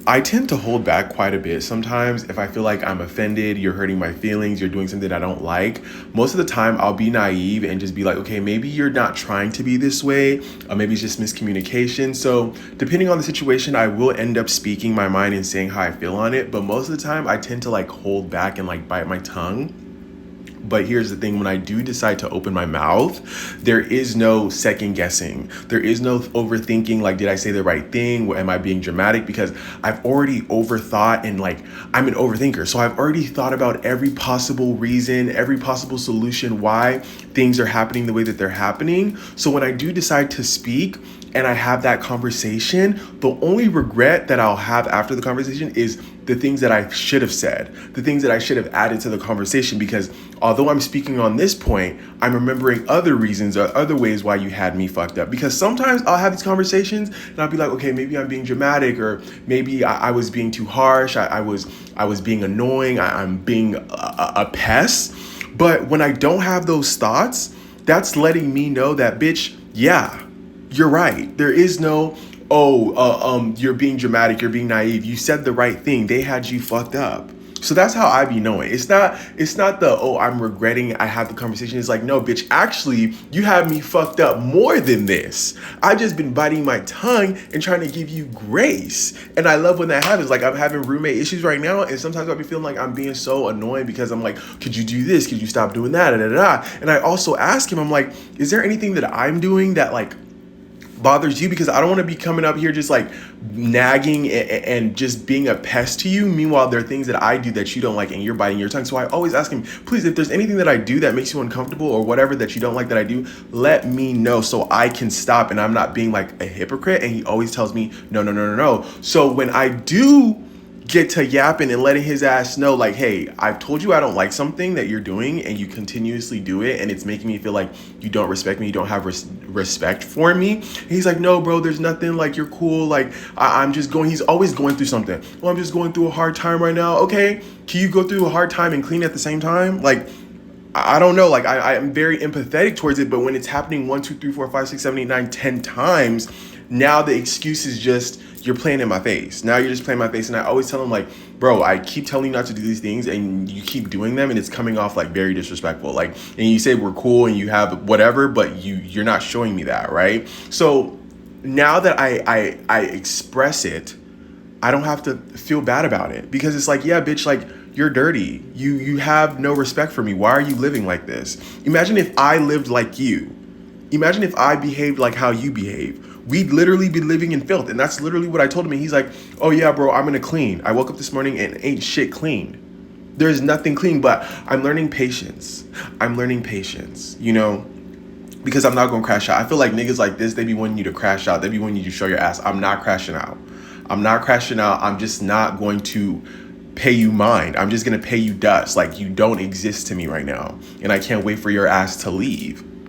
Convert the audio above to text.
I tend to hold back quite a bit. Sometimes if I feel like I'm offended, you're hurting my feelings, you're doing something I don't like, most of the time I'll be naive and just be like, okay, maybe you're not trying to be this way, or maybe it's just miscommunication. So depending on the situation, I will end up speaking my mind and saying how I feel on it. But most of the time I tend to like hold back and like bite my tongue. But here's the thing, when I do decide to open my mouth, there is no second guessing. There is no overthinking, like, did I say the right thing? Am I being dramatic? Because I've already overthought and like, I'm an overthinker. So I've already thought about every possible reason, every possible solution why things are happening the way that they're happening. So when I do decide to speak, and I have that conversation, the only regret that I'll have after the conversation is the things that I should have said, the things that I should have added to the conversation. Because although I'm speaking on this point, I'm remembering other reasons or other ways why you had me fucked up. Because sometimes I'll have these conversations and I'll be like, okay, maybe I'm being dramatic, or maybe I was being too harsh. I was being annoying. I'm being a pest. But when I don't have those thoughts, that's letting me know that, bitch, yeah, you're right. There is no, you're being dramatic, you're being naive. You said the right thing. They had you fucked up. So that's how I be knowing. It's not the, oh, I'm regretting I had the conversation. It's like, no, bitch, actually, you have me fucked up more than this. I just been biting my tongue and trying to give you grace. And I love when that happens. Like, I'm having roommate issues right now, and sometimes I'll be feeling like I'm being so annoying because I'm like, could you do this? Could you stop doing that? And I also ask him, I'm like, is there anything that I'm doing that like bothers you? Because I don't want to be coming up here just like nagging and just being a pest to you. Meanwhile, there are things that I do that you don't like and you're biting your tongue. So I always ask him, please, if there's anything that I do that makes you uncomfortable or whatever that you don't like that I do, let me know so I can stop and I'm not being like a hypocrite. And he always tells me, no, no, no, no, no. So when I do get to yapping and letting his ass know, like, hey, I've told you I don't like something that you're doing and you continuously do it and it's making me feel like you don't respect me, you don't have respect for me. And he's like, no, bro, there's nothing, like, you're cool, like, I'm just going, he's always going through something. Well, I'm just going through a hard time right now. Okay, can you go through a hard time and clean at the same time? Like, I don't know, like, I am very empathetic towards it, but when it's happening 1, 2, 3, 4, 5, 6, 7, 8, 9, 10 times, now the excuse is just, you're playing in my face. Now you're just playing in my face. And I always tell him, like, bro, I keep telling you not to do these things and you keep doing them and it's coming off like very disrespectful. Like, and you say we're cool and you have whatever, but you're not showing me that, right? So now that I express it, I don't have to feel bad about it, because it's like, yeah, bitch, like, you're dirty. You have no respect for me. Why are you living like this? Imagine if I lived like you. Imagine if I behaved like how you behave. We'd literally be living in filth. And that's literally what I told him. And he's like, oh yeah, bro, I'm gonna clean. I woke up this morning and ain't shit cleaned. There's nothing clean, but I'm learning patience. I'm learning patience, you know, because I'm not gonna crash out. I feel like niggas like this, they be wanting you to crash out. They be wanting you to show your ass. I'm not crashing out. I'm not crashing out. I'm just not going to pay you mind. I'm just gonna pay you dust. Like, you don't exist to me right now. And I can't wait for your ass to leave.